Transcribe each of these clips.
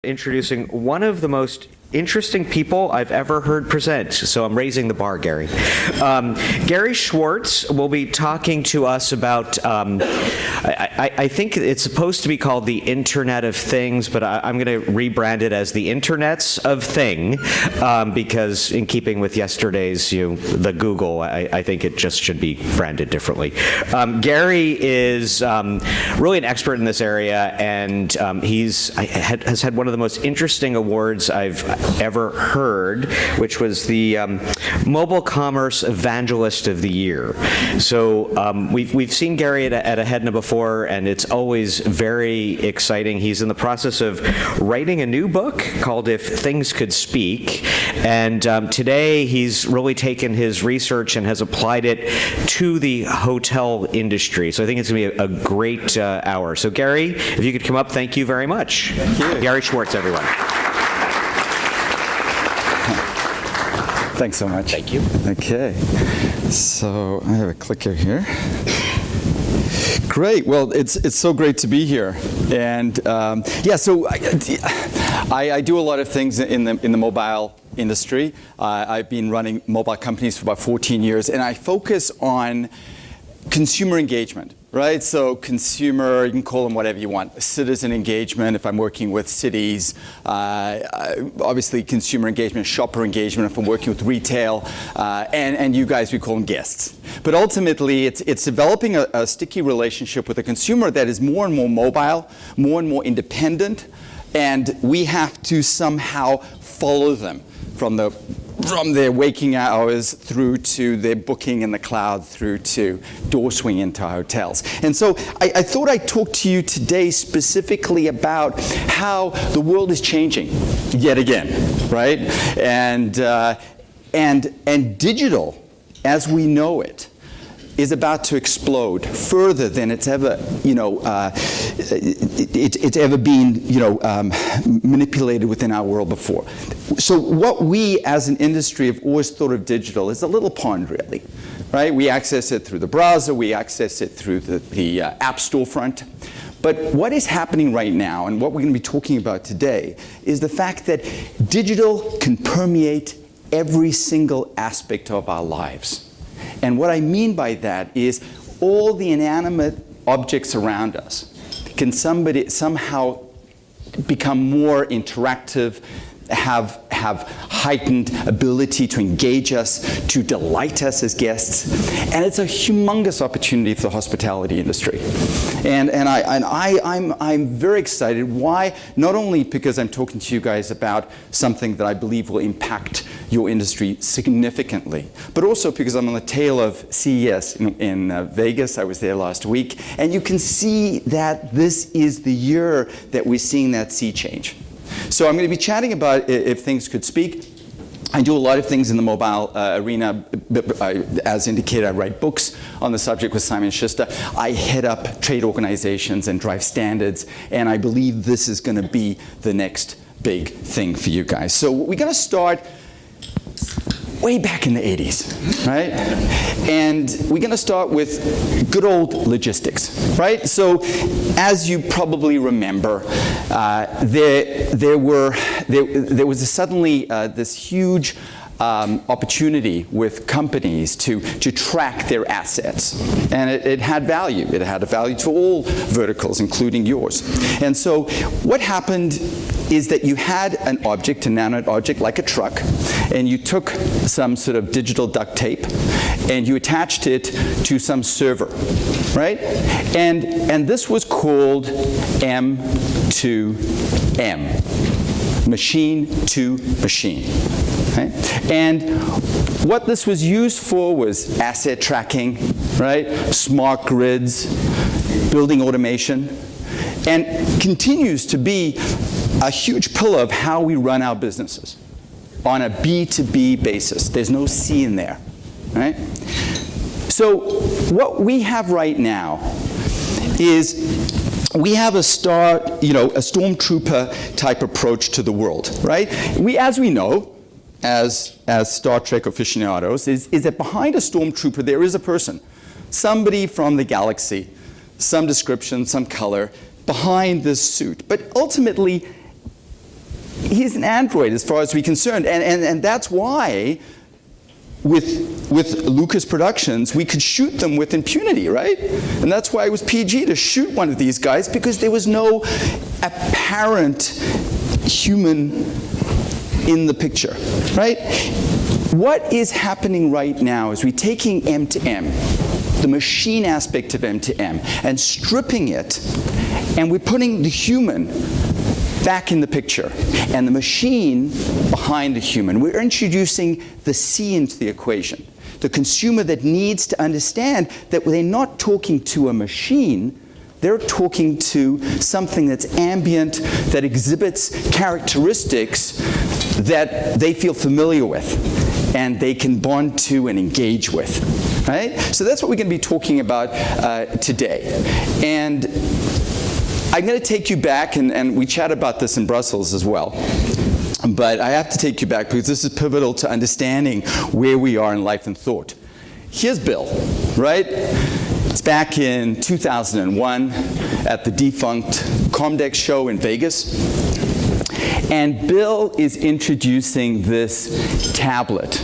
Introducing one of the most interesting people I've ever heard present. So I'm raising the bar, Gary. Gary Schwartz will be talking to us about, I think it's supposed to be called the Internet of Things, but I'm going to rebrand it as the Internets of Thing, because in keeping with yesterday's, the Google, I think it just should be branded differently. Gary is really an expert in this area, and has had one of the most interesting awards I've ever heard, which was the Mobile Commerce Evangelist of the Year. So we've seen Gary at a HEDNA before, and it's always very exciting. He's in the process of writing a new book called If Things Could Speak, and today he's really taken his research and has applied it to the hotel industry. So I think it's going to be a great hour. So Gary, if you could come up, thank you very much. Thank you. Gary Schwartz, everyone. Thanks so much. Thank you. Okay, so I have a clicker here. Great. Well, it's so great to be here, and yeah. So I do a lot of things in the mobile industry. I've been running mobile companies for about 14 years, and I focus on consumer engagement. Right, so consumer, you can call them whatever you want. Citizen engagement, if I'm working with cities. Obviously, consumer engagement, shopper engagement, if I'm working with retail. And you guys, we call them guests. But ultimately, it's developing a sticky relationship with a consumer that is more and more mobile, more and more independent, and we have to somehow follow them from their waking hours through to their booking in the cloud, through to door swing into hotels. And so I thought I'd talk to you today specifically about how the world is changing yet again, right? And digital, as we know it, is about to explode further than it's ever, it's ever been, manipulated within our world before. So what we as an industry have always thought of digital is a little pond, really, right? We access it through the browser, we access it through the app storefront. But what is happening right now, and what we're going to be talking about today, is the fact that digital can permeate every single aspect of our lives. And what I mean by that is all the inanimate objects around us can somehow become more interactive, have heightened ability to engage us, to delight us as guests. And it's a humongous opportunity for the hospitality industry. And I'm very excited. Why? Not only because I'm talking to you guys about something that I believe will impact your industry significantly, but also because I'm on the tail of CES in Vegas. I was there last week. And you can see that this is the year that we're seeing that sea change. So I'm going to be chatting about If Things Could Speak. I do a lot of things in the mobile arena. As indicated, I write books on the subject with Simon Schuster. I head up trade organizations and drive standards, and I believe this is going to be the next big thing for you guys. So we're going to start way back in the 80s, right? And we're going to start with good old logistics, right? So as you probably remember, there was suddenly this huge opportunity with companies to track their assets. And it had value. It had a value to all verticals, including yours. And so what happened is that you had an object, an inanimate object like a truck, and you took some sort of digital duct tape and you attached it to some server, right? And this was called M2M, machine to machine. Right? And what this was used for was asset tracking, right? Smart grids, building automation, and continues to be a huge pillar of how we run our businesses on a B2B basis. There's no C in there, right? So what we have right now is we have a stormtrooper type approach to the world, right? As we know, as Star Trek aficionados, is that behind a stormtrooper there is a person, somebody from the galaxy, some description, some color, behind this suit. But ultimately, he's an android as far as we're concerned. And that's why with Lucas Productions, we could shoot them with impunity, right? And that's why it was PG to shoot one of these guys, because there was no apparent human in the picture, right? What is happening right now is we're taking M2M, the machine aspect of M2M, and stripping it, and we're putting the human back in the picture, and the machine behind the human. We're introducing the C into the equation. The consumer that needs to understand that they're not talking to a machine, they're talking to something that's ambient, that exhibits characteristics that they feel familiar with, and they can bond to and engage with, right? So that's what we're going to be talking about today. And I'm going to take you back, and we chat about this in Brussels as well, but I have to take you back because this is pivotal to understanding where we are in life and thought. Here's Bill, right? It's back in 2001 at the defunct Comdex show in Vegas. And Bill is introducing this tablet.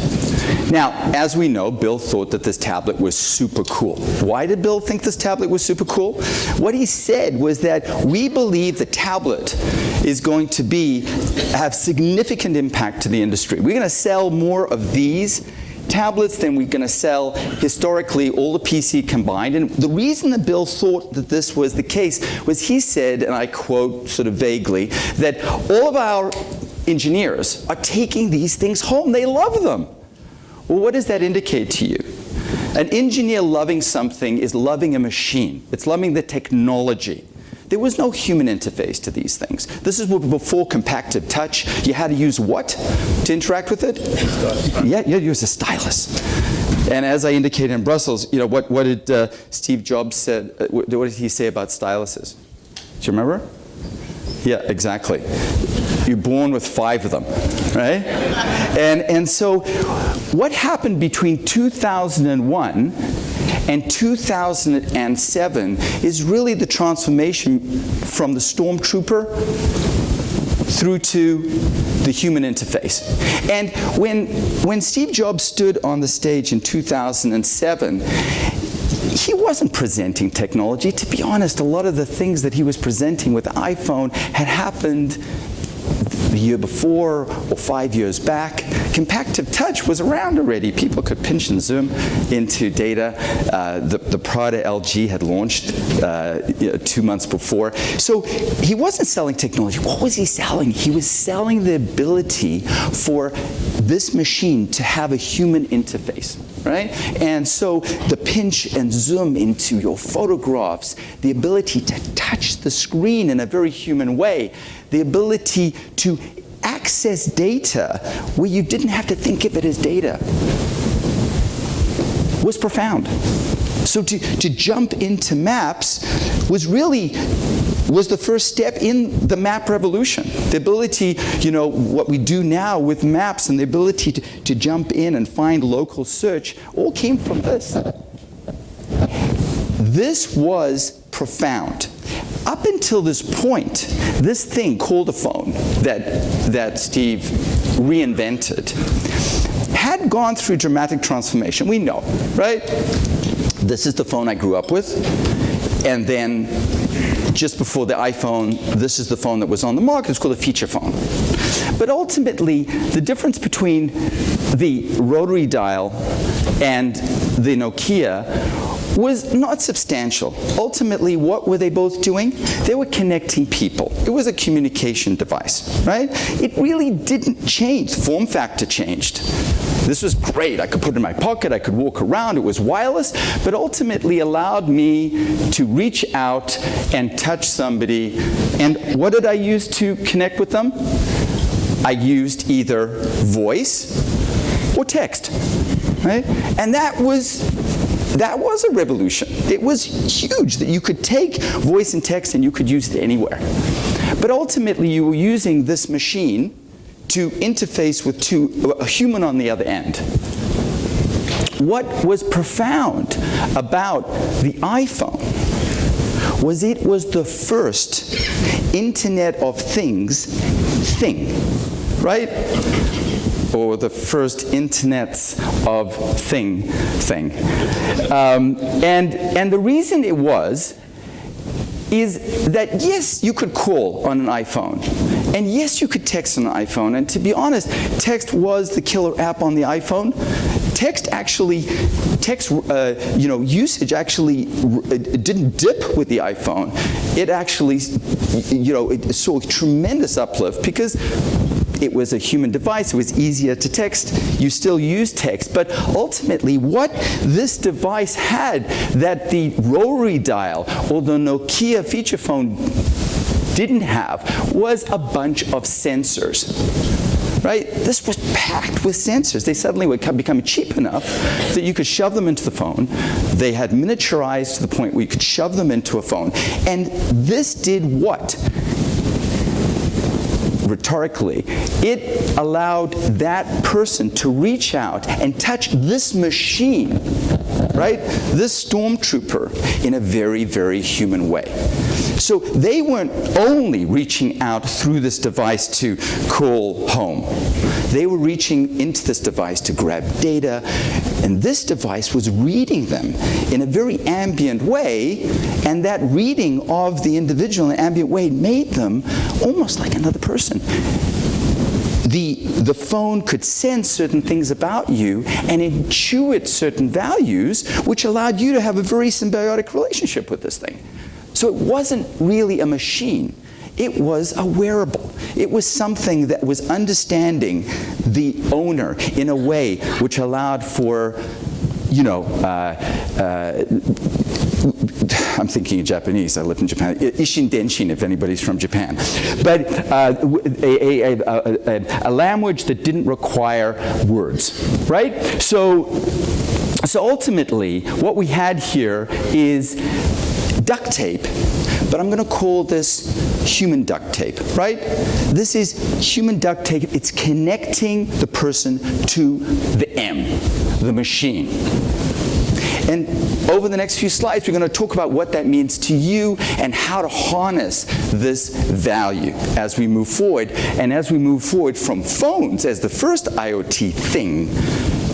Now, as we know, Bill thought that this tablet was super cool. Why did Bill think this tablet was super cool? What he said was that we believe the tablet is going to have significant impact to the industry. We're going to sell more of these tablets than we're going to sell historically all the PC combined. And the reason that Bill thought that this was the case was he said, and I quote sort of vaguely, that all of our engineers are taking these things home. They love them. Well, what does that indicate to you? An engineer loving something is loving a machine. It's loving the technology. There was no human interface to these things. This is before compactive touch. You had to use what to interact with it? Yeah, you use a stylus. And as I indicated in Brussels, you know, what did Steve Jobs said? What did he say about styluses? Do you remember? Yeah, exactly. You're born with 5 of them, right? And so what happened between 2001 and 2007 is really the transformation from the stormtrooper through to the human interface. And when Steve Jobs stood on the stage in 2007, he wasn't presenting technology. To be honest, a lot of the things that he was presenting with the iPhone had happened the year before or 5 years back. Compactive touch was around already. People could pinch and zoom into data. The Prada LG had launched 2 months before. So he wasn't selling technology. What was he selling? He was selling the ability for this machine to have a human interface, right? And so the pinch and zoom into your photographs, the ability to touch the screen in a very human way, the ability to access data where you didn't have to think of it as data was profound. So to jump into maps was the first step in the map revolution. The ability, you know, what we do now with maps and the ability to jump in and find local search all came from this. This was profound. Up until this point, this thing called a phone that Steve reinvented had gone through dramatic transformation. We know, right? This is the phone I grew up with. And then just before the iPhone, this is the phone that was on the market. It's called a feature phone. But ultimately, the difference between the rotary dial and the Nokia was not substantial. Ultimately, what were they both doing? They were connecting people. It was a communication device, right? It really didn't change. Form factor changed. This was great. I could put it in my pocket. I could walk around. It was wireless, but ultimately allowed me to reach out and touch somebody. And what did I use to connect with them? I used either voice or text, right? And that was a revolution. It was huge that you could take voice and text and you could use it anywhere. But ultimately, you were using this machine to interface with a human on the other end. What was profound about the iPhone was it was the first Internet of Things thing, right? Or the first internets of thing. And the reason it was is that, yes, you could call on an iPhone, and yes, you could text on an iPhone, and to be honest, text was the killer app on the iPhone. Text usage actually didn't dip with the iPhone. It actually, it saw a tremendous uplift because it was a human device. It was easier to text. You still use text. But ultimately, what this device had that the rotary dial or the Nokia feature phone didn't have was a bunch of sensors. Right? This was packed with sensors. They suddenly were becoming cheap enough that you could shove them into the phone. They had miniaturized to the point where you could shove them into a phone. And this did what? Rhetorically, it allowed that person to reach out and touch this machine, right? This stormtrooper in a very, very human way. So they weren't only reaching out through this device to call home. They were reaching into this device to grab data, and this device was reading them in a very ambient way, and that reading of the individual in an ambient way made them almost like another person. The phone could sense certain things about you and intuit certain values, which allowed you to have a very symbiotic relationship with this thing. So it wasn't really a machine. It was a wearable. It was something that was understanding the owner in a way which allowed for, I'm thinking in Japanese. I live in Japan. Ishin Denshin, if anybody's from Japan. But a language that didn't require words, right? So ultimately, what we had here is duct tape, but I'm going to call this human duct tape, right? This is human duct tape. It's connecting the person to the M, the machine. And over the next few slides, we're going to talk about what that means to you and how to harness this value as we move forward. And as we move forward from phones as the first IoT thing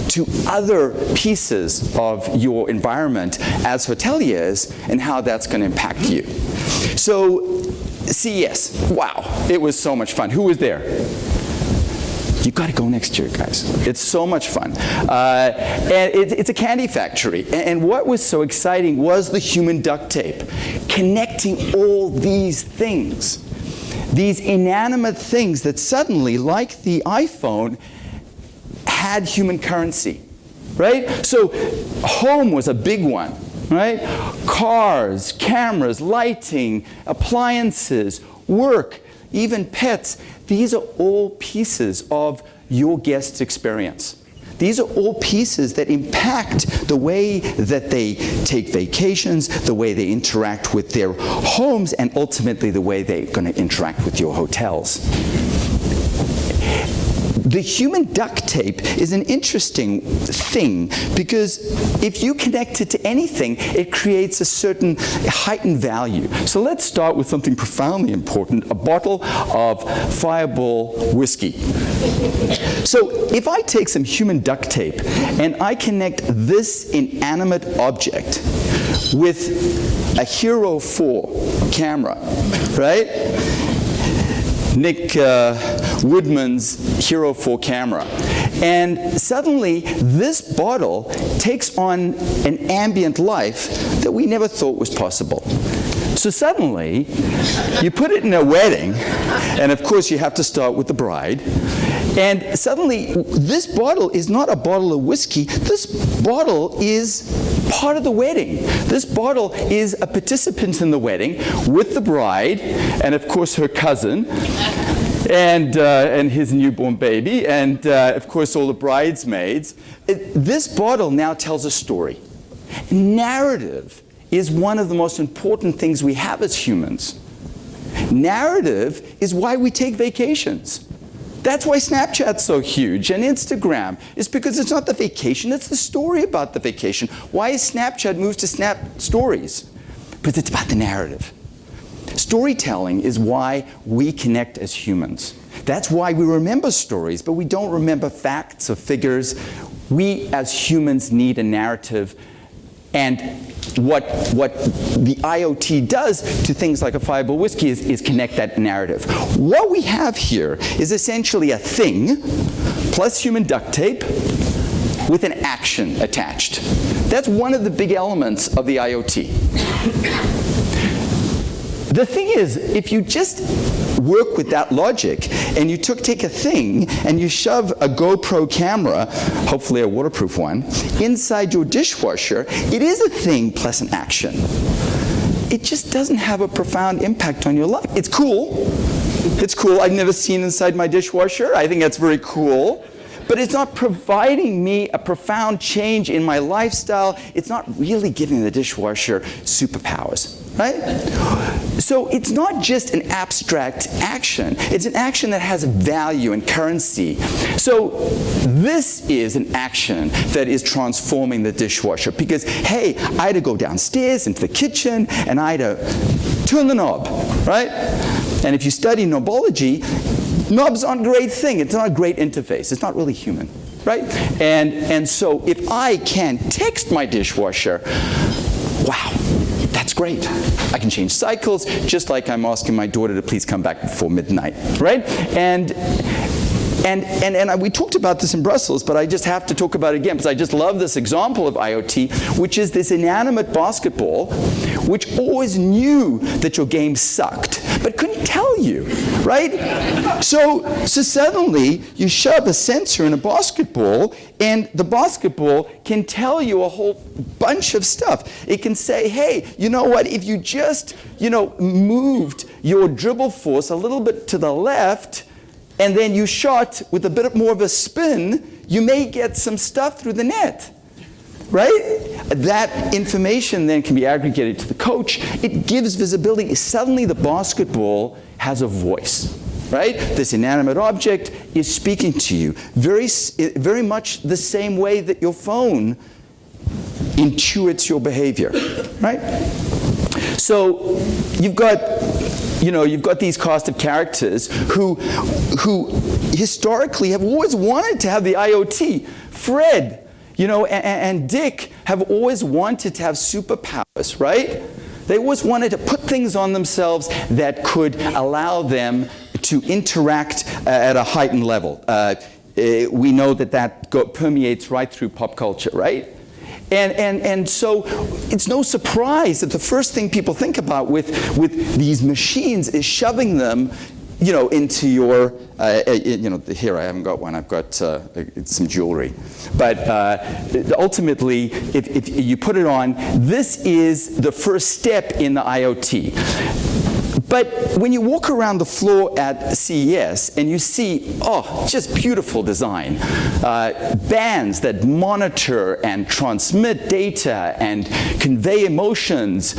to other pieces of your environment as hoteliers and how that's going to impact you. So CES, wow, it was so much fun. Who was there? You got to go next year, guys. It's so much fun. And it's a candy factory. And what was so exciting was the human duct tape, connecting all these things, these inanimate things that suddenly, like the iPhone, had human currency, right? So home was a big one, right? Cars, cameras, lighting, appliances, work, even pets. These are all pieces of your guest's experience. These are all pieces that impact the way that they take vacations, the way they interact with their homes, and ultimately the way they're going to interact with your hotels. The human duct tape is an interesting thing because if you connect it to anything, it creates a certain heightened value. So let's start with something profoundly important, a bottle of Fireball whiskey. So if I take some human duct tape and I connect this inanimate object with a Hero 4 camera, right? Nick Woodman's Hero 4 camera. And suddenly, this bottle takes on an ambient life that we never thought was possible. So suddenly, you put it in a wedding, and of course you have to start with the bride, and suddenly, this bottle is not a bottle of whiskey, this bottle is part of the wedding. This bottle is a participant in the wedding with the bride, and of course her cousin, and his newborn baby, and of course all the bridesmaids. This bottle now tells a story. Narrative is one of the most important things we have as humans. Narrative is why we take vacations. That's why Snapchat's so huge, and Instagram is because it's not the vacation, it's the story about the vacation. Why is Snapchat moved to Snap Stories? Because it's about the narrative. Storytelling is why we connect as humans. That's why we remember stories, but we don't remember facts or figures. We as humans need a narrative, and what the IOT does to things like a Fireball whiskey is connect that narrative. What we have here is essentially a thing plus human duct tape with an action attached. That's one of the big elements of the IoT. The thing is, if you just work with that logic and you take a thing and you shove a GoPro camera, hopefully a waterproof one, inside your dishwasher, it is a thing plus an action. It just doesn't have a profound impact on your life. It's cool. It's cool. I've never seen inside my dishwasher. I think that's very cool. But it's not providing me a profound change in my lifestyle. It's not really giving the dishwasher superpowers, right? So it's not just an abstract action. It's an action that has value and currency. So this is an action that is transforming the dishwasher because, hey, I had to go downstairs into the kitchen and I had to turn the knob, right? And if you study knobology, knobs aren't a great thing. It's not a great interface. It's not really human, right? And so if I can text my dishwasher, wow, that's great. I can change cycles, just like I'm asking my daughter to please come back before midnight, right? And we talked about this in Brussels, but I just have to talk about it again because I just love this example of IoT, which is this inanimate basketball, which always knew that your game sucked, but couldn't tell you, right? So suddenly you shove a sensor in a basketball, and the basketball can tell you a whole bunch of stuff. It can say, hey, you know what? If you just, moved your dribble force a little bit to the left, and then you shot with a bit more of a spin, you may get some stuff through the net, right? That information then can be aggregated to the coach. It gives visibility. Suddenly the basketball has a voice, right? This inanimate object is speaking to you very much the same way that your phone intuits your behavior, right? So you've got these cast of characters who historically have always wanted to have the IoT. Fred, and Dick have always wanted to have superpowers, right? They always wanted to put things on themselves that could allow them to interact at a heightened level. We know that permeates right through pop culture, right? And so it's no surprise that the first thing people think about with these machines is shoving them, into your, here I haven't got one, I've got some jewelry. But ultimately, if you put it on, this is the first step in the IoT. But when you walk around the floor at CES and you see, just beautiful design, bands that monitor and transmit data and convey emotions,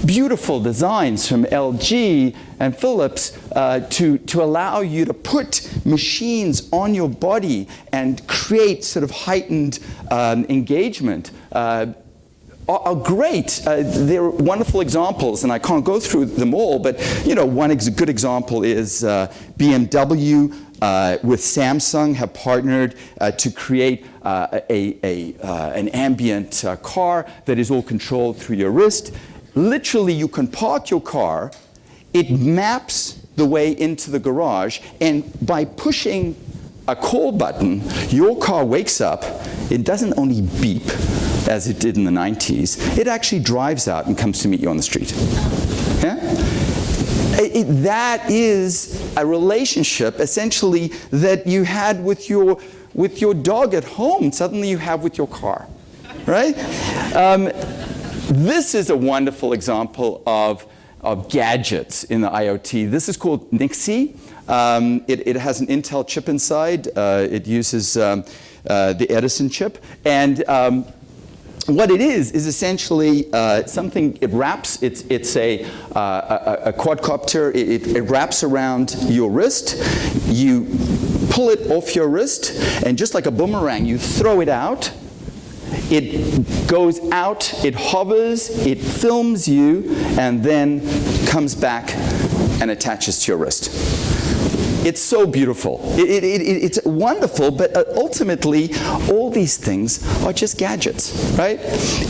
beautiful designs from LG and Philips to allow you to put machines on your body and create sort of heightened engagement. Are great. They're wonderful examples, and I can't go through them all, but one good example is BMW with Samsung have partnered to create an ambient car that is all controlled through your wrist. Literally, you can park your car, it maps the way into the garage, and by pushing a call button, your car wakes up. It doesn't only beep, as it did in the 90s, it actually drives out and comes to meet you on the street. Yeah? That is a relationship, essentially, that you had with your dog at home, suddenly you have with your car, right? This is a wonderful example of gadgets in the IoT. This is called Nixie. It has an Intel chip inside. It uses the Edison chip. And what it is essentially something, it wraps, it's a quadcopter, it wraps around your wrist, you pull it off your wrist, and just like a boomerang, you throw it out, it goes out, it hovers, it films you, and then comes back and attaches to your wrist. It's so beautiful. It's wonderful, but ultimately, all these things are just gadgets, right?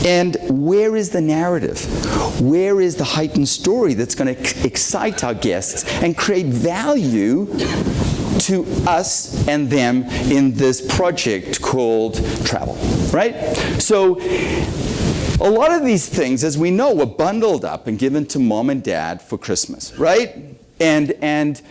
And where is the narrative? Where is the heightened story that's going to excite our guests and create value to us and them in this project called travel, right? So a lot of these things, as we know, were bundled up and given to mom and dad for Christmas, right? And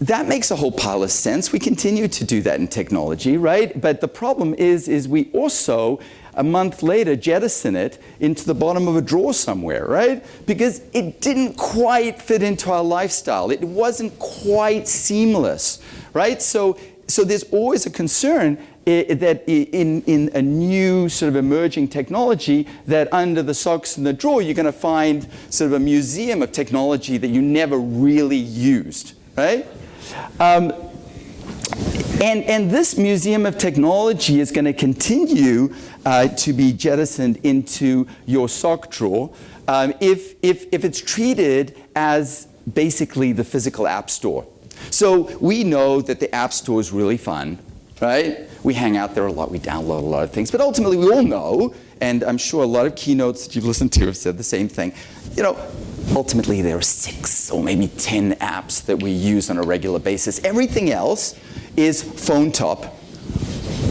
that makes a whole pile of sense. We continue to do that in technology, right? But the problem is we also, a month later, jettison it into the bottom of a drawer somewhere, right? Because it didn't quite fit into our lifestyle. It wasn't quite seamless, right? So there's always a concern that in a new sort of emerging technology, that under the socks in the drawer, you're going to find sort of a museum of technology that you never really used, right? And this museum of technology is going to continue to be jettisoned into your sock drawer if it's treated as basically the physical app store. So we know that the app store is really fun, right? We hang out there a lot, we download a lot of things, but ultimately we all know, and I'm sure a lot of keynotes that you've listened to have said the same thing, you know, ultimately there are 6 or maybe 10 apps that we use on a regular basis. Everything else is phone top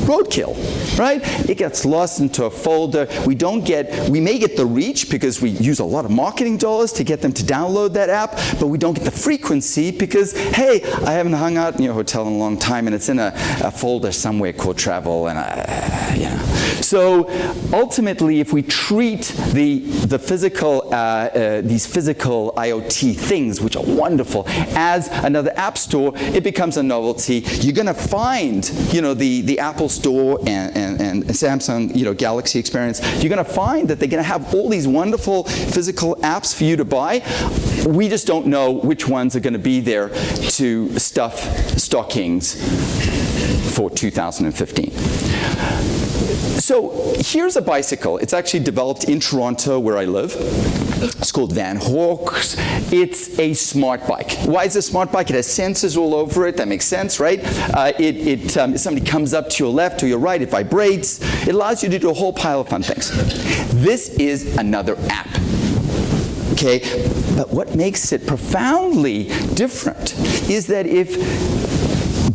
roadkill, right? It gets lost into a folder. We may get the reach because we use a lot of marketing dollars to get them to download that app, but we don't get the frequency because, hey, I haven't hung out in your hotel in a long time and it's in a folder somewhere called travel, and you know. So ultimately, if we treat the physical, these physical IoT things, which are wonderful, as another app store, it becomes a novelty. You're going to find, you know, the Apple Store and Samsung, you know, Galaxy experience. You're going to find that they're going to have all these wonderful physical apps for you to buy. We just don't know which ones are going to be there to stuff stockings for 2015. So here's a bicycle. It's actually developed in Toronto, where I live. It's called Van Hooks. It's a smart bike. Why is it a smart bike? It has sensors all over it. That makes sense, right? If somebody comes up to your left or your right, it vibrates. It allows you to do a whole pile of fun things. This is another app. Okay, but what makes it profoundly different is that if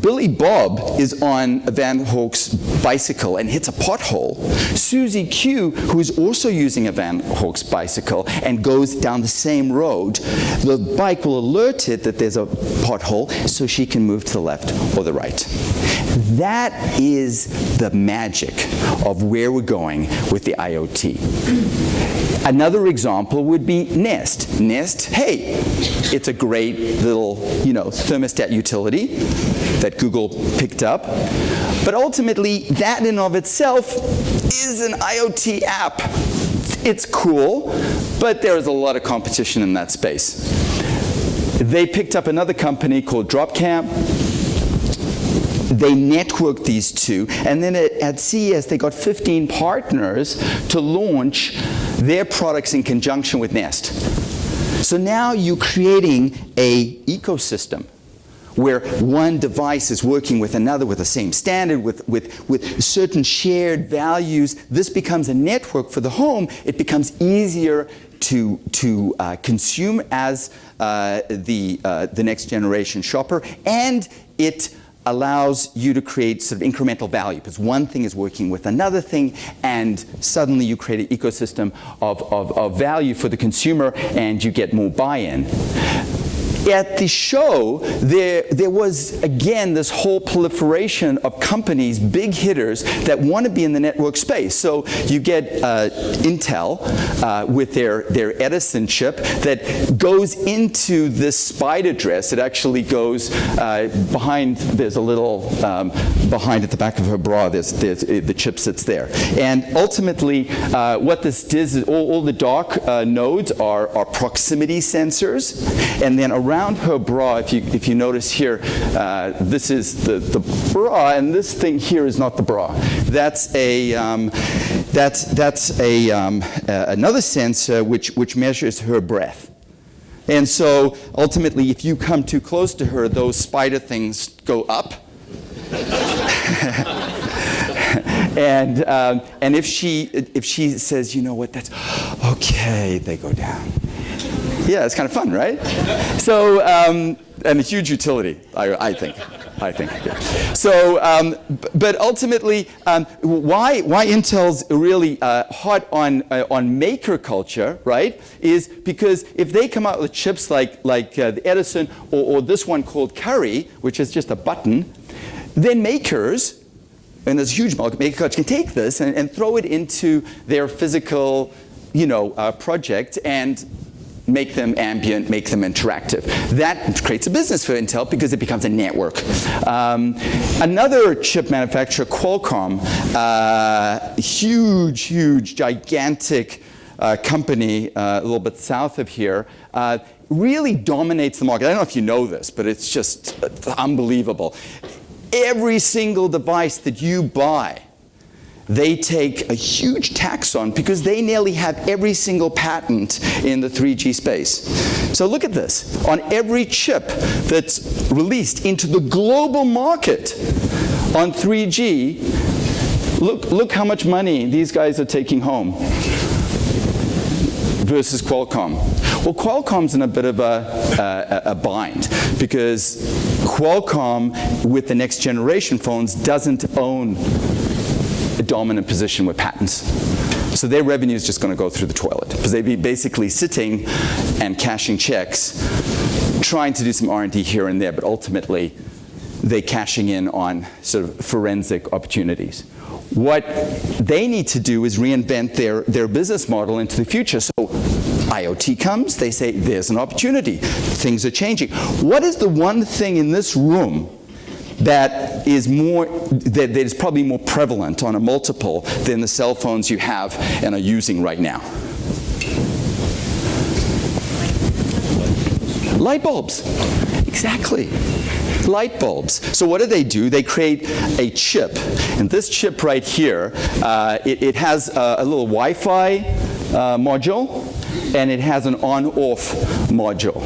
Billy Bob is on a Van Hooks bicycle and hits a pothole, Susie Q, who is also using a Van Hooks bicycle and goes down the same road, the bike will alert it that there's a pothole so she can move to the left or the right. That is the magic of where we're going with the IoT. Another example would be Nest. Nest, hey, it's a great little, you know, thermostat utility that Google picked up. But ultimately, that in and of itself is an IoT app. It's cool, but there is a lot of competition in that space. They picked up another company called Dropcam. They networked these two, and then at CES they got 15 partners to launch their products in conjunction with Nest. So now you're creating an ecosystem where one device is working with another with the same standard, with certain shared values. This becomes a network for the home. It becomes easier to consume as the next generation shopper, and it allows you to create sort of incremental value, because one thing is working with another thing, and suddenly you create an ecosystem of value for the consumer, and you get more buy-in. At the show, there was, again, this whole proliferation of companies, big hitters, that want to be in the network space. So you get Intel with their Edison chip that goes into this spider dress. It actually goes behind, there's a little, behind at the back of her bra, there's the chip sits there. And ultimately, what this does is all the dark nodes are proximity sensors, and then around her bra, if you notice here, this is the bra, and this thing here is not the bra. That's another sensor which measures her breath. And so ultimately, if you come too close to her, those spider things go up. And if she says, you know what, that's okay, they go down. Yeah, it's kind of fun, right? So, and a huge utility, I think. Yeah. So, but ultimately, why Intel's really hot on maker culture, right? Is because if they come out with chips like the Edison or this one called Curry, which is just a button, then makers, and there's a huge market, maker culture can take this and throw it into their physical, project and make them ambient, make them interactive. That creates a business for Intel because it becomes a network. Another chip manufacturer, Qualcomm, huge, gigantic company a little bit south of here, really dominates the market. I don't know if you know this, but it's just unbelievable. Every single device that you buy, they take a huge tax on because they nearly have every single patent in the 3G space. So look at this. On every chip that's released into the global market on 3G, look how much money these guys are taking home versus Qualcomm. Well, Qualcomm's in a bit of a bind because Qualcomm, with the next generation phones, doesn't own a dominant position with patents. So their revenue is just going to go through the toilet because they'd be basically sitting and cashing checks, trying to do some R&D here and there, but ultimately they're cashing in on sort of forensic opportunities. What they need to do is reinvent their business model into the future. So IoT comes, they say there's an opportunity. Things are changing. What is the one thing in this room that is probably more prevalent on a multiple than the cell phones you have and are using right now? Light bulbs. Exactly. Light bulbs. So what do? They create a chip. And this chip right here, it has a little Wi-Fi module, and it has an on-off module.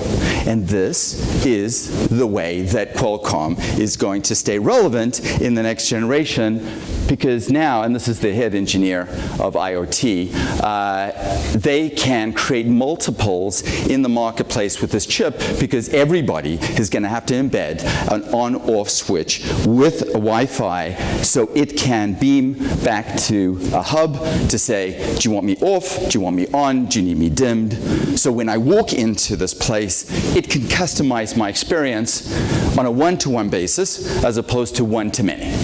And this is the way that Qualcomm is going to stay relevant in the next generation, because now, and this is the head engineer of IoT, they can create multiples in the marketplace with this chip because everybody is going to have to embed an on-off switch with a Wi-Fi so it can beam back to a hub to say, do you want me off? Do you want me on? Do you need me dimmed? So when I walk into this place, it can customize my experience on a one-to-one basis as opposed to one-to-many.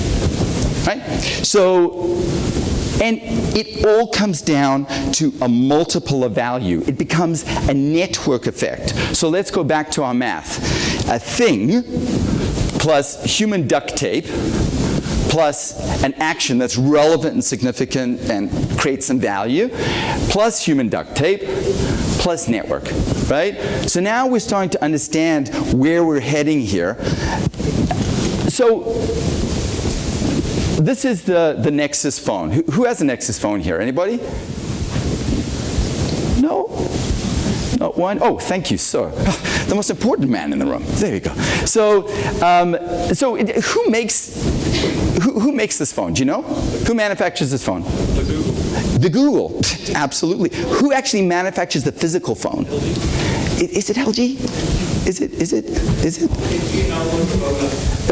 Right? So, and it all comes down to a multiple of value. It becomes a network effect. So let's go back to our math. A thing plus human duct tape plus an action that's relevant and significant and creates some value, plus human duct tape, plus network, right? So now we're starting to understand where we're heading here. So this is the Nexus phone. Who has a Nexus phone here? Anybody? No? Not one? Oh, thank you, sir. The most important man in the room. There you go. So, who makes this phone? Do you know? Who manufactures this phone? The Google. The Google. Absolutely. Who actually manufactures the physical phone? Is it LG? Is it?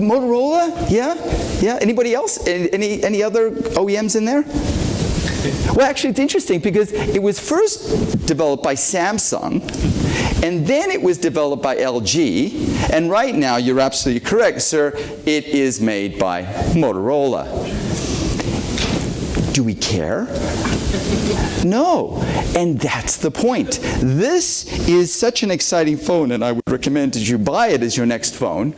Motorola? Yeah? Anybody else? Any other OEMs in there? Well, actually, it's interesting because it was first developed by Samsung, and then it was developed by LG, and right now, you're absolutely correct, sir, it is made by Motorola. Do we care? No, and that's the point. This is such an exciting phone, and I would recommend that you buy it as your next phone,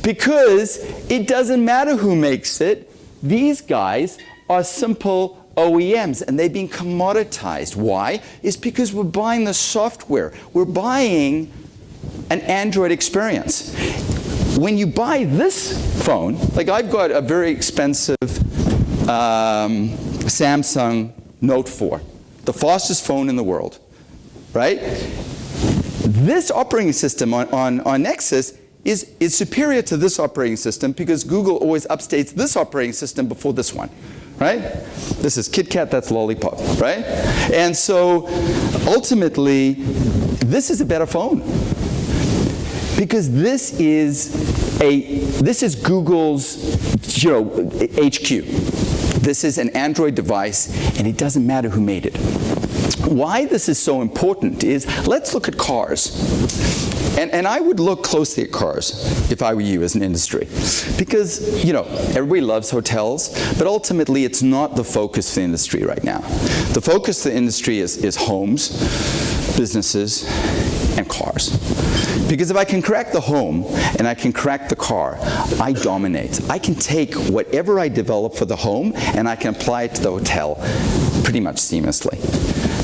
because it doesn't matter who makes it. These guys are simple OEMs, and they've been commoditized. Why? It's because we're buying the software. We're buying an Android experience. When you buy this phone, like I've got a very expensive Samsung Note 4, the fastest phone in the world, right? This operating system on Nexus is superior to this operating system because Google always updates this operating system before this one, right? This is KitKat, that's Lollipop, right? And so ultimately, this is a better phone because this is Google's HQ. This is an Android device, and it doesn't matter who made it. Why this is so important is, let's look at cars. And I would look closely at cars if I were you as an industry. Because, everybody loves hotels, but ultimately it's not the focus for the industry right now. The focus of the industry is homes, businesses, and cars. Because if I can crack the home and I can crack the car, I dominate. I can take whatever I develop for the home and I can apply it to the hotel pretty much seamlessly.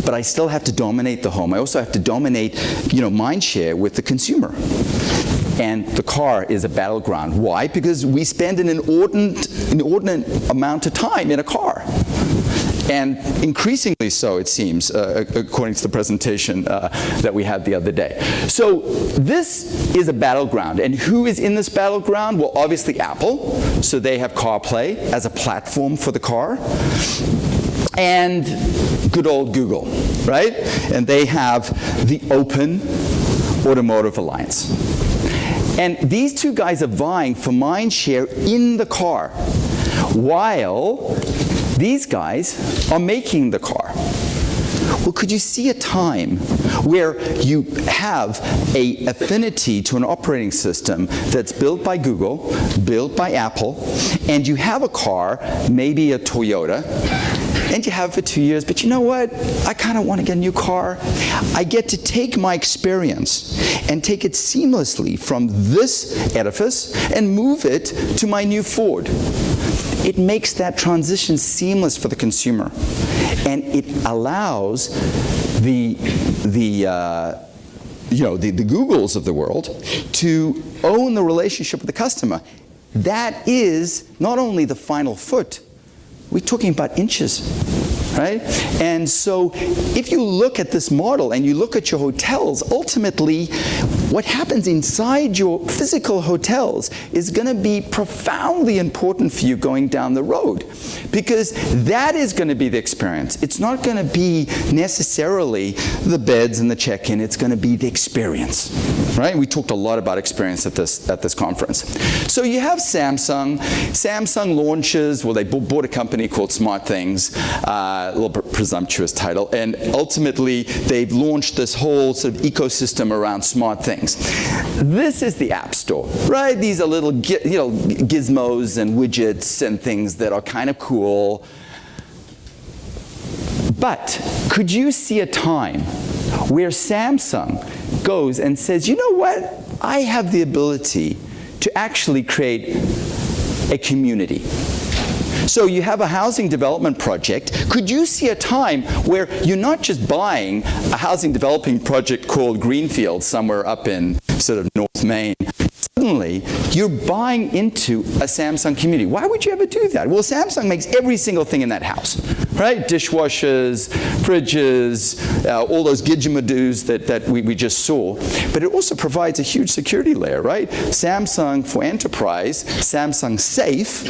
But I still have to dominate the home. I also have to dominate, mind share with the consumer. And the car is a battleground. Why? Because we spend an inordinate amount of time in a car. And increasingly so, it seems, according to the presentation that we had the other day. So this is a battleground. And who is in this battleground? Well, obviously Apple. So they have CarPlay as a platform for the car. And good old Google, right? And they have the Open Automotive Alliance. And these two guys are vying for mind share in the car, while these guys are making the car. Well, could you see a time where you have an affinity to an operating system that's built by Google, built by Apple, and you have a car, maybe a Toyota, and you have it for 2 years, but you know what? I kind of want to get a new car. I get to take my experience and take it seamlessly from this edifice and move it to my new Ford. It makes that transition seamless for the consumer, and it allows the Googles of the world to own the relationship with the customer. That is not only the final foot. We're talking about inches, right? And so if you look at this model and you look at your hotels, ultimately what happens inside your physical hotels is going to be profoundly important for you going down the road, because that is going to be the experience. It's not going to be necessarily the beds and the check-in. It's going to be the experience, right? We talked a lot about experience at this conference. So you have Samsung. Samsung launches, well, they bought a company called Smart Things, a little presumptuous title, and ultimately they've launched this whole sort of ecosystem around smart things. This is the App Store, right? These are little gizmos and widgets and things that are kind of cool. But could you see a time where Samsung goes and says, you know what? I have the ability to actually create a community. So you have a housing development project. Could you see a time where you're not just buying a housing developing project called Greenfield somewhere up in sort of North Maine? Suddenly, you're buying into a Samsung community. Why would you ever do that? Well, Samsung makes every single thing in that house, right? Dishwashers, fridges, all those gizmadoos that we just saw. But it also provides a huge security layer, right? Samsung for enterprise, Samsung Safe,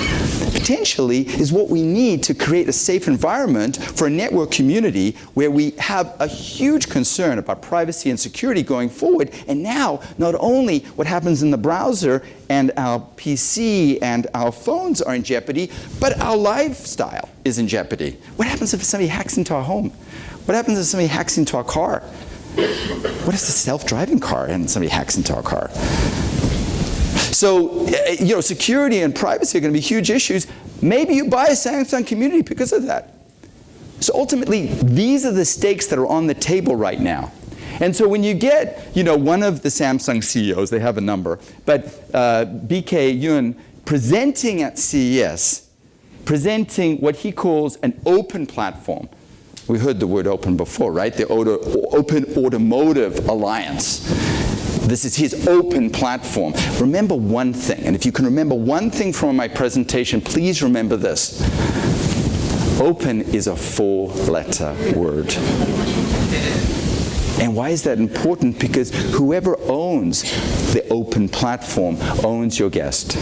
potentially is what we need to create a safe environment for a network community where we have a huge concern about privacy and security going forward. And now, not only what happens in the browser and our PC and our phones are in jeopardy, but our lifestyle is in jeopardy. What happens if somebody hacks into our home? What happens if somebody hacks into our car? What if it's a self-driving car and somebody hacks into our car? So, security and privacy are going to be huge issues. Maybe you buy a Samsung community because of that. So ultimately, these are the stakes that are on the table right now. And so when you get, one of the Samsung CEOs, they have a number, but BK Yoon presenting at CES, presenting what he calls an open platform. We heard the word open before, right? The Open Automotive Alliance. This is his open platform. Remember one thing, and if you can remember one thing from my presentation, please remember this. Open is a 4-letter word. And why is that important? Because whoever owns the open platform owns your guest.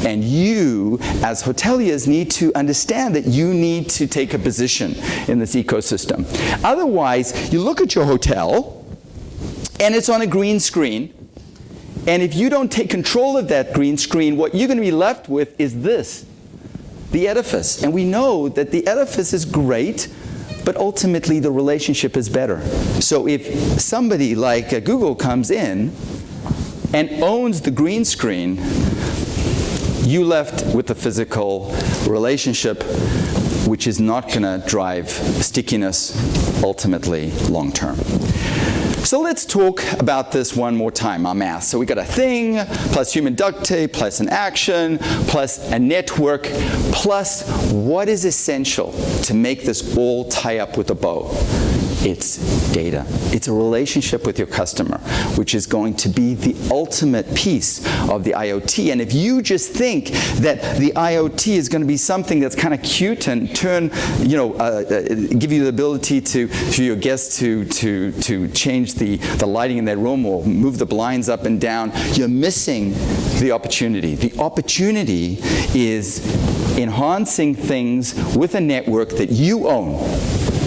And you, as hoteliers, need to understand that you need to take a position in this ecosystem. Otherwise, you look at your hotel, and it's on a green screen. And if you don't take control of that green screen, what you're going to be left with is this, the edifice. And we know that the edifice is great, but ultimately the relationship is better. So if somebody like Google comes in and owns the green screen, you left with the physical relationship, which is not going to drive stickiness ultimately long term. So let's talk about this one more time, our math. So we got a thing, plus human duct tape, plus an action, plus a network, plus what is essential to make this all tie up with a bow? It's data. It's a relationship with your customer, which is going to be the ultimate piece of the IoT. And if you just think that the IoT is going to be something that's kind of cute and give you the ability for your guests to change the lighting in their room or move the blinds up and down, you're missing the opportunity. The opportunity is enhancing things with a network that you own,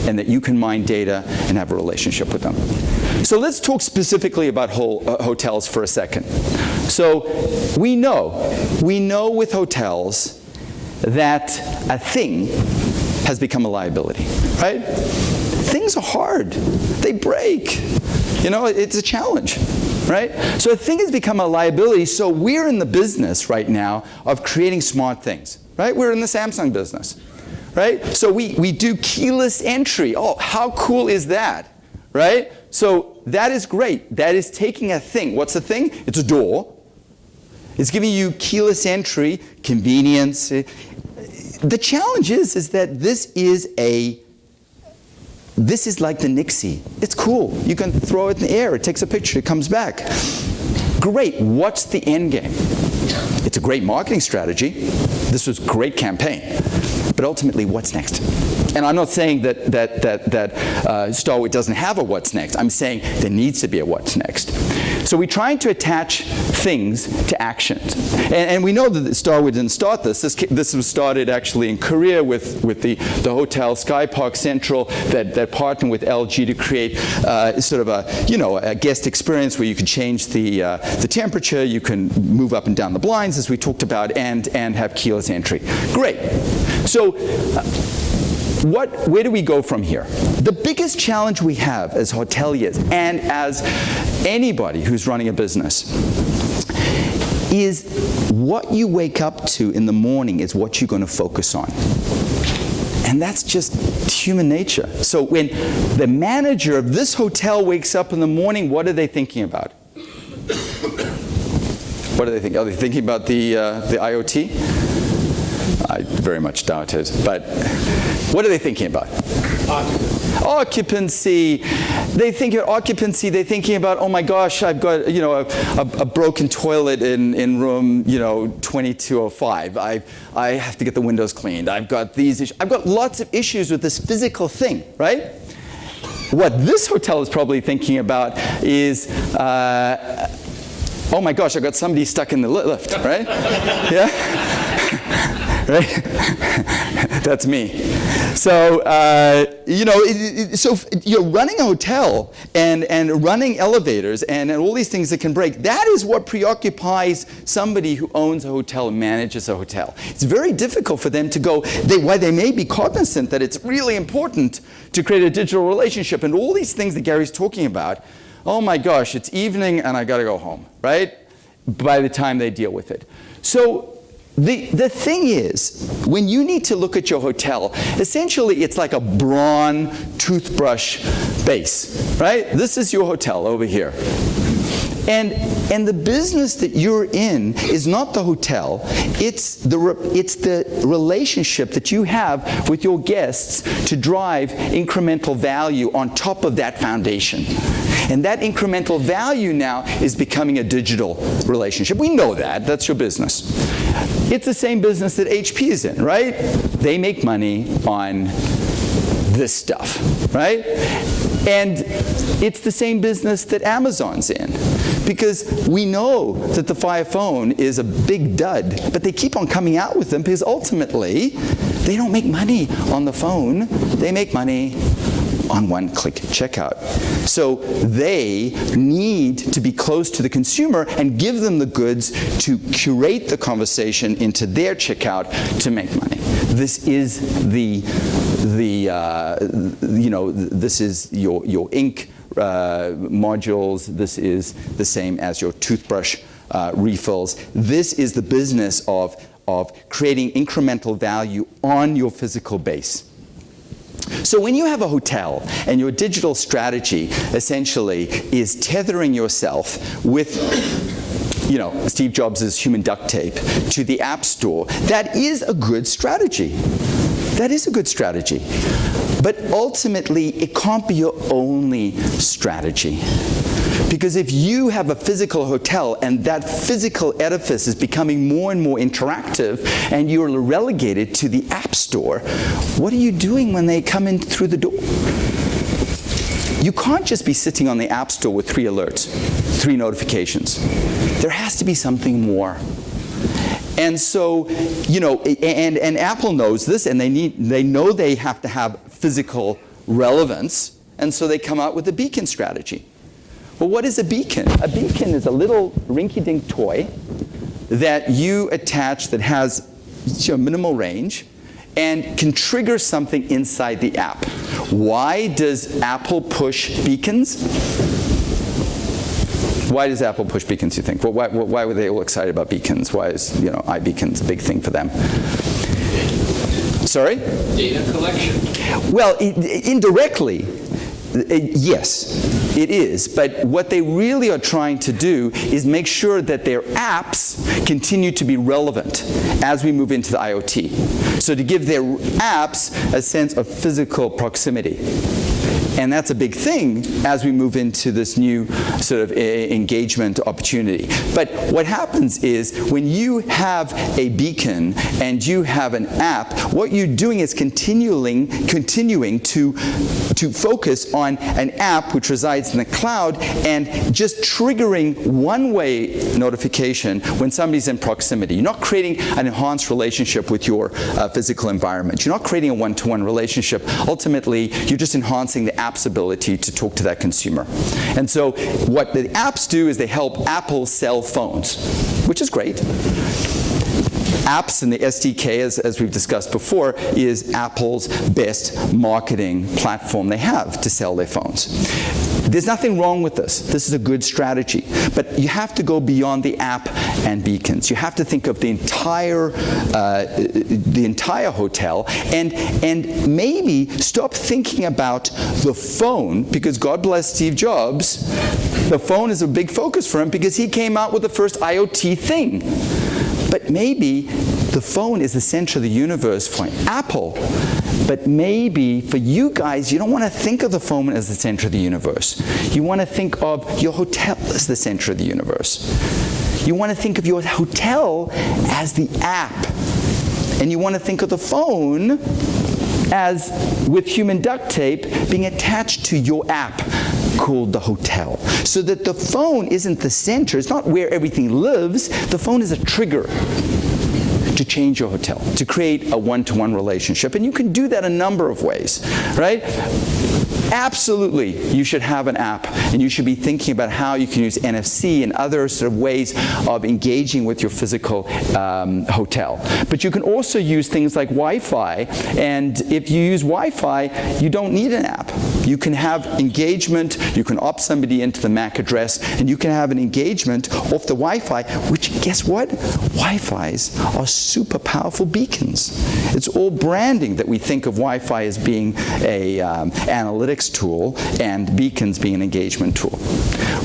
and that you can mine data and have a relationship with them. So let's talk specifically about hotels for a second. So we know with hotels that a thing has become a liability, right? Things are hard. They break. It's a challenge, right? So a thing has become a liability, so we're in the business right now of creating smart things, right? We're in the Samsung business. Right? So we do keyless entry. Oh, how cool is that? Right? So that is great. That is taking a thing. What's a thing? It's a door. It's giving you keyless entry, convenience. The challenge is that this is like the Nixie. It's cool. You can throw it in the air. It takes a picture. It comes back. Great. What's the end game? It's a great marketing strategy. This was a great campaign. But ultimately, what's next? And I'm not saying that Starwood doesn't have a what's next. I'm saying there needs to be a what's next. So we're trying to attach things to actions. And we know that Starwood didn't start this. This was started actually in Korea with the hotel Sky Park Central that partnered with LG to create sort of a guest experience where you can change the temperature, you can move up and down the blinds as we talked about, and have keyless entry. Great. So where do we go from here? The biggest challenge we have as hoteliers and as anybody who's running a business is what you wake up to in the morning is what you're going to focus on. And that's just human nature. So when the manager of this hotel wakes up in the morning, what are they thinking about? What are they thinking? Are they thinking about the IoT? I very much doubt it. But what are they thinking about? Occupancy. They think of occupancy. They're thinking about, oh my gosh, I've got a broken toilet in room 2205. I have to get the windows cleaned. I've got these issues. I've got lots of issues with this physical thing, right? What this hotel is probably thinking about is, oh my gosh, I got somebody stuck in the lift, right? Yeah. Right? That's me. So, so you're running a hotel and running elevators and all these things that can break. That is what preoccupies somebody who owns a hotel and manages a hotel. It's very difficult for them to go, while they may be cognizant that it's really important to create a digital relationship and all these things that Gary's talking about. Oh my gosh, it's evening and I got to go home, right? By the time they deal with it. So the thing is, when you need to look at your hotel, essentially it's like a brawn toothbrush base, right? This is your hotel over here. And the business that you're in is not the hotel, it's the relationship that you have with your guests to drive incremental value on top of that foundation. And that incremental value now is becoming a digital relationship. We know that. That's your business. It's the same business that HP is in, right? They make money on this stuff, right? And it's the same business that Amazon's in, because we know that the Fire Phone is a big dud, but they keep on coming out with them because ultimately they don't make money on the phone. They make money on one-click checkout. So they need to be close to the consumer and give them the goods to curate the conversation into their checkout to make money. This is this is your ink modules. This is the same as your toothbrush refills. This is the business of creating incremental value on your physical base. So when you have a hotel and your digital strategy essentially is tethering yourself with, Steve Jobs' human duct tape to the App Store, that is a good strategy. That is a good strategy. But ultimately, it can't be your only strategy. Because if you have a physical hotel and that physical edifice is becoming more and more interactive and you're relegated to the App Store, what are you doing when they come in through the door? You can't just be sitting on the App Store with 3 alerts, 3 notifications. There has to be something more. And so, and Apple knows this, and they know they have to have physical relevance, and so they come out with a beacon strategy. Well, what is a beacon? A beacon is a little rinky-dink toy that you attach that has minimal range and can trigger something inside the app. Why does Apple push beacons? Why does Apple push beacons, you think? Well, why were they all excited about beacons? Why is iBeacons a big thing for them? Sorry? Data collection. Well, indirectly, yes. It is, but what they really are trying to do is make sure that their apps continue to be relevant as we move into the IoT. So to give their apps a sense of physical proximity. And that's a big thing as we move into this new sort of engagement opportunity. But what happens is when you have a beacon and you have an app, what you're doing is continuing to focus on an app which resides in the cloud and just triggering one-way notification when somebody's in proximity. You're not creating an enhanced relationship with your physical environment. You're not creating a one-to-one relationship. Ultimately, you're just enhancing the app's ability to talk to that consumer. And so what the apps do is they help Apple sell phones, which is great. Apps and the SDK, as we've discussed before, is Apple's best marketing platform they have to sell their phones. There's nothing wrong with this. This is a good strategy. But you have to go beyond the app and beacons. You have to think of the entire hotel and maybe stop thinking about the phone, because God bless Steve Jobs, the phone is a big focus for him because he came out with the first IoT thing. But maybe the phone is the center of the universe for Apple. But maybe for you guys, you don't want to think of the phone as the center of the universe. You want to think of your hotel as the center of the universe. You want to think of your hotel as the app. And you want to think of the phone as, with human duct tape, being attached to your app called the hotel. So that the phone isn't the center. It's not where everything lives. The phone is a trigger to change your hotel, to create a one-to-one relationship. And you can do that a number of ways, right? Absolutely, you should have an app, and you should be thinking about how you can use NFC and other sort of ways of engaging with your physical hotel. But you can also use things like Wi-Fi, and if you use Wi-Fi, you don't need an app. You can have engagement, you can opt somebody into the MAC address, and you can have an engagement off the Wi-Fi, which, guess what? Wi-Fis are super powerful beacons. It's all branding that we think of Wi-Fi as being a analytics tool and beacons being an engagement tool.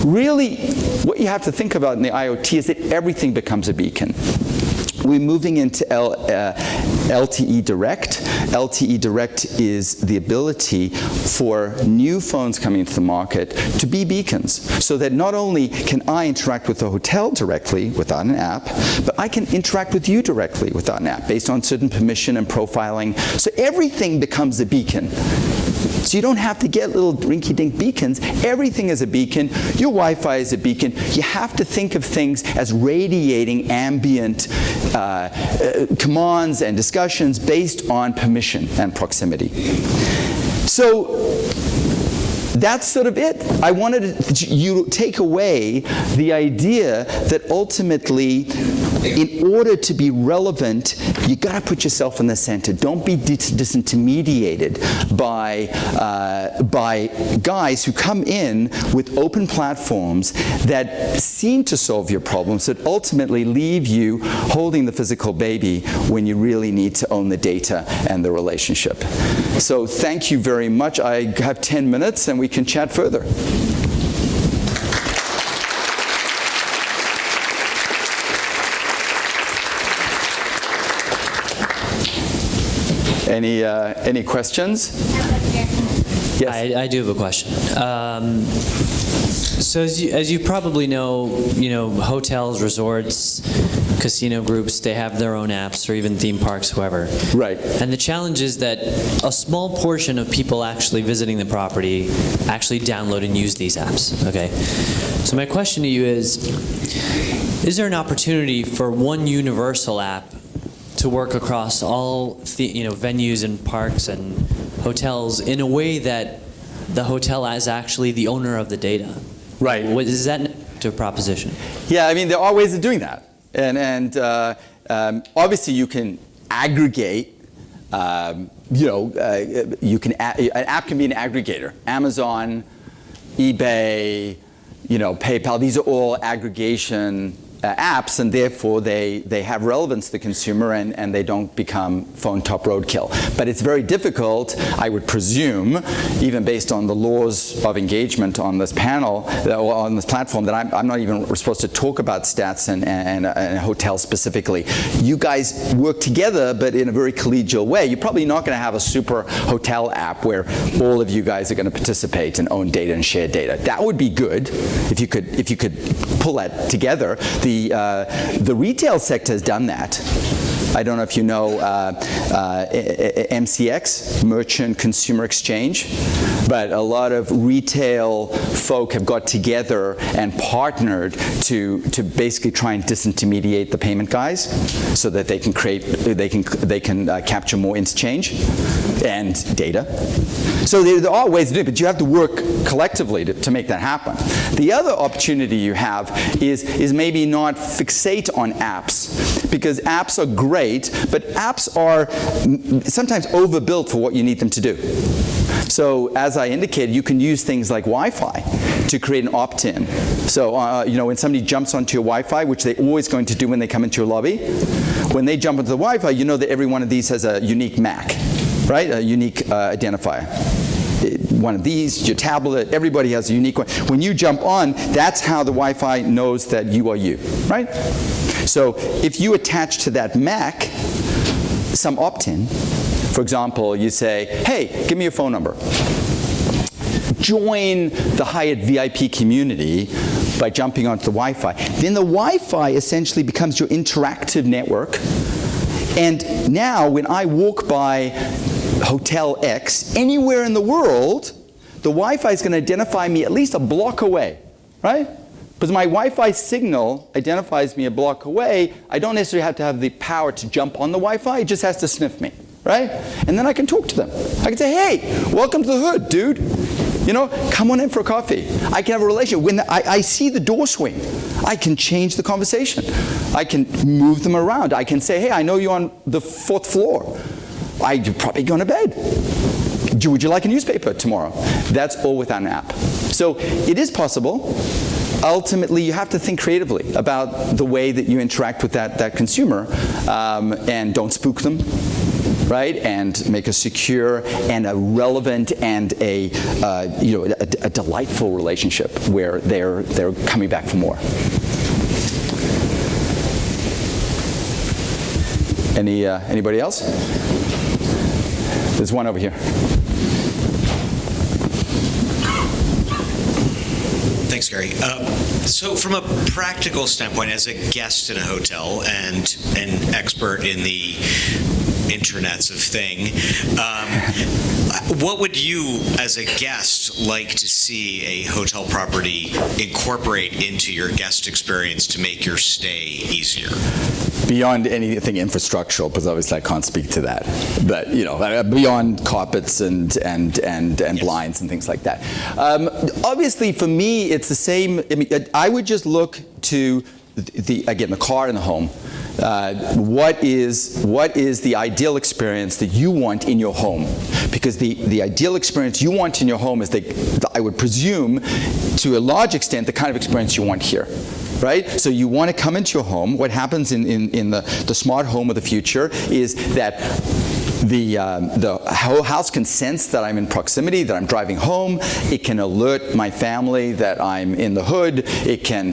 Really, what you have to think about in the IoT is that everything becomes a beacon. We're moving into LTE Direct. LTE Direct is the ability for new phones coming into the market to be beacons, so that not only can I interact with the hotel directly without an app, but I can interact with you directly without an app based on certain permission and profiling. So everything becomes a beacon. So you don't have to get little rinky-dink beacons. Everything is a beacon. Your Wi-Fi is a beacon. You have to think of things as radiating ambient commands and discussions based on permission and proximity. So that's sort of it. I wanted you to take away the idea that ultimately, in order to be relevant, you got to put yourself in the center. Don't be disintermediated by guys who come in with open platforms that seem to solve your problems, that ultimately leave you holding the physical baby when you really need to own the data and the relationship. So thank you very much. I have 10 minutes and we can chat further. Any questions? Yes. I do have a question. So as you probably know, hotels, resorts, casino groups, they have their own apps, or even theme parks, whoever. Right. And the challenge is that a small portion of people actually visiting the property actually download and use these apps. Okay. So my question to you is there an opportunity for one universal app to work across all venues and parks and hotels in a way that the hotel is actually the owner of the data? Right. Is that a proposition? Yeah, I mean, there are ways of doing that. And obviously you can aggregate, an app can be an aggregator. Amazon, eBay, PayPal, these are all aggregation apps, and therefore they have relevance to the consumer, and they don't become phone top roadkill. But it's very difficult, I would presume, even based on the laws of engagement on this panel, or on this platform, that I'm not even supposed to talk about stats and hotels specifically. You guys work together, but in a very collegial way. You're probably not going to have a super hotel app where all of you guys are going to participate and own data and share data. That would be good if you could pull that together. The retail sector has done that. I don't know if you know MCX, Merchant Consumer Exchange, but a lot of retail folk have got together and partnered to basically try and disintermediate the payment guys, so that they can capture more interchange and data. So there are ways to do it, but you have to work collectively to make that happen. The other opportunity you have is maybe not fixate on apps, because apps are great, but apps are sometimes overbuilt for what you need them to do. So as I indicated, you can use things like Wi-Fi to create an opt-in. So when somebody jumps onto your Wi-Fi, which they're always going to do when they come into your lobby, when they jump into the Wi-Fi, you know that every one of these has a unique MAC, right? A unique identifier. One of these, your tablet, everybody has a unique one. When you jump on, that's how the Wi-Fi knows that you are you, right? So if you attach to that MAC some opt-in, for example, you say, hey, give me your phone number. Join the Hyatt VIP community by jumping onto the Wi-Fi. Then the Wi-Fi essentially becomes your interactive network. And now when I walk by Hotel X anywhere in the world, the Wi-Fi is going to identify me at least a block away, right? Because my Wi-Fi signal identifies me a block away. I don't necessarily have to have the power to jump on the Wi-Fi. It just has to sniff me, right? And then I can talk to them. I can say, hey, welcome to the hood, dude. Come on in for a coffee. I can have a relationship. When I see the door swing, I can change the conversation. I can move them around. I can say, hey, I know you're on the 4th floor. You're probably going to bed. Would you like a newspaper tomorrow? That's all without an app. So it is possible. Ultimately, you have to think creatively about the way that you interact with that consumer, and don't spook them, right? And make a secure and a relevant and a delightful relationship where they're coming back for more. Anybody else? There's one over here. Thanks, Gary. So from a practical standpoint, as a guest in a hotel and an expert in the internets of thing, what would you, as a guest, like to see a hotel property incorporate into your guest experience to make your stay easier? Beyond anything infrastructural, because obviously I can't speak to that, but beyond carpets and blinds and things like that. Obviously, for me, it's the same. I mean, I would just look to the car and the home. What is the ideal experience that you want in your home? Because the ideal experience you want in your home is, I would presume, to a large extent, the kind of experience you want here. Right? So you want to come into your home. What happens in the smart home of the future is that the whole house can sense that I'm in proximity, that I'm driving home. It can alert my family that I'm in the hood. It can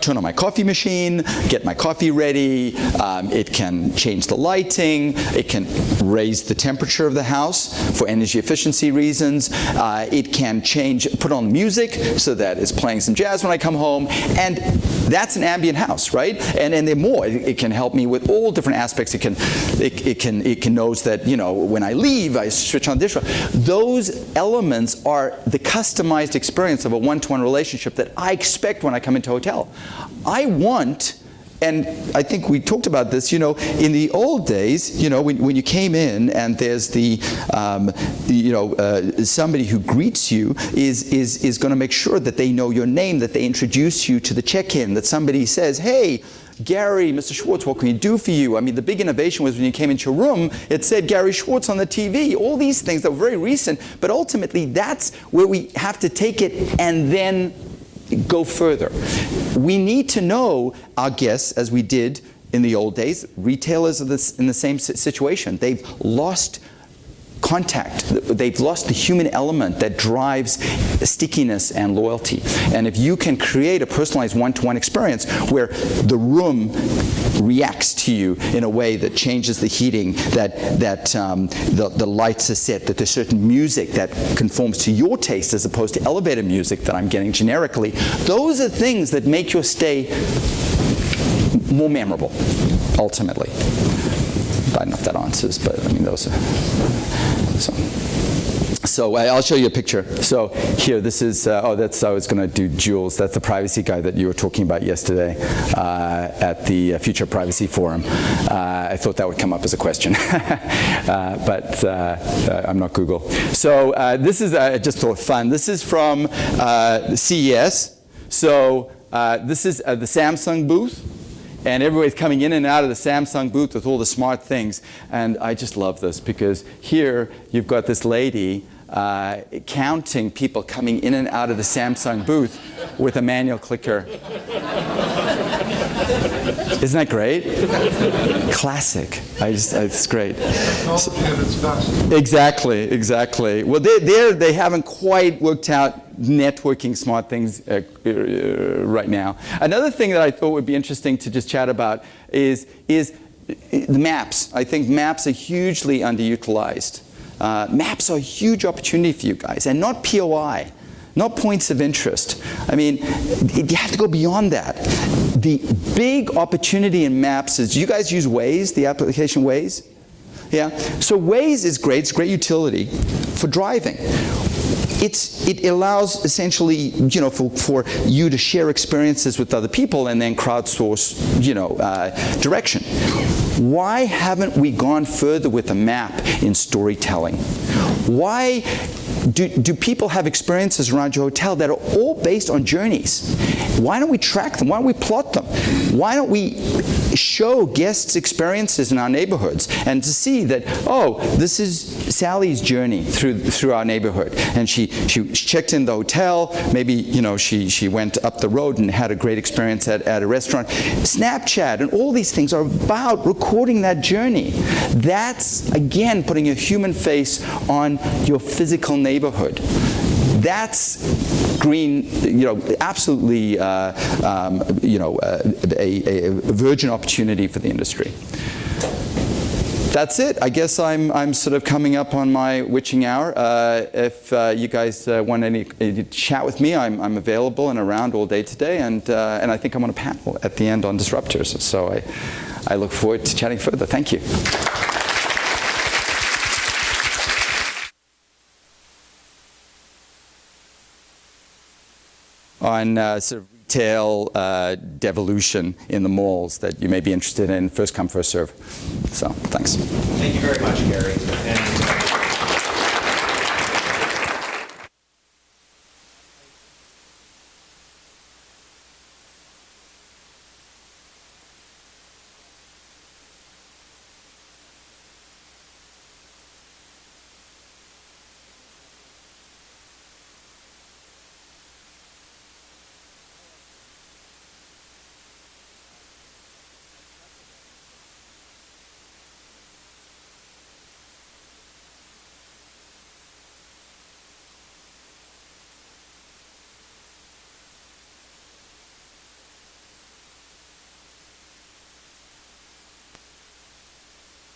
turn on my coffee machine, get my coffee ready. It can change the lighting. It can raise the temperature of the house for energy efficiency reasons. It can put on music so that it's playing some jazz when I come home. And that's an ambient house, right? And there are more. It can help me with all different aspects. It can knows that, when I leave, I switch on the dishwasher. Those elements are the customized experience of a one-to-one relationship that I expect when I come into a hotel. I want, and I think we talked about this, in the old days, when you came in and there's somebody who greets you is going to make sure that they know your name, that they introduce you to the check-in, that somebody says, hey, Gary, Mr. Schwartz, what can we do for you? I mean, the big innovation was when you came into your room, it said Gary Schwartz on the TV. All these things that were very recent, but ultimately that's where we have to take it and then go further. We need to know our guests, as we did in the old days. Retailers are in the same situation. They've lost contact. They've lost the human element that drives stickiness and loyalty. And if you can create a personalized one-to-one experience where the room reacts to you in a way that changes the heating, that the lights are set, that there's certain music that conforms to your taste as opposed to elevator music that I'm getting generically, those are things that make your stay more memorable, ultimately. I don't know if that answers, but I mean, those are... So I'll show you a picture. So here, this is, I was going to do Jules. That's the privacy guy that you were talking about yesterday at the Future Privacy Forum. I thought that would come up as a question, but I'm not Google. So this is, I just thought fun. This is from CES. So this is the Samsung booth. And everybody's coming in and out of the Samsung booth with all the smart things. And I just love this because here you've got this lady counting people coming in and out of the Samsung booth with a manual clicker. Isn't that great? Classic. It's great. Exactly. Well, they haven't quite worked out networking smart things right now. Another thing that I thought would be interesting to just chat about is the maps. I think maps are hugely underutilized. Maps are a huge opportunity for you guys, and not POI. Not points of interest. I mean, you have to go beyond that. The big opportunity in maps is, do you guys use Waze, the application Waze? Yeah? So Waze is great. It's a great utility for driving. It allows essentially, for you to share experiences with other people and then crowdsource, direction. Why haven't we gone further with a map in storytelling? Why do people have experiences around your hotel that are all based on journeys? Why don't we track them? Why don't we plot them? Why don't we show guests' experiences in our neighborhoods and to see that, oh, this is Sally's journey through our neighborhood, and she checked in the hotel, maybe she went up the road and had a great experience at a restaurant. Snapchat and all these things are about recording that journey. That's, again, putting a human face on your physical neighborhood. That's green, absolutely, a virgin opportunity for the industry. That's it. I guess I'm sort of coming up on my witching hour. If you guys want any chat with me, I'm available and around all day today, and I think I'm on a panel at the end on disruptors. So I look forward to chatting further. Thank you. sort of retail devolution in the malls that you may be interested in. First come, first serve. So, thanks. Thank you very much, Gary. And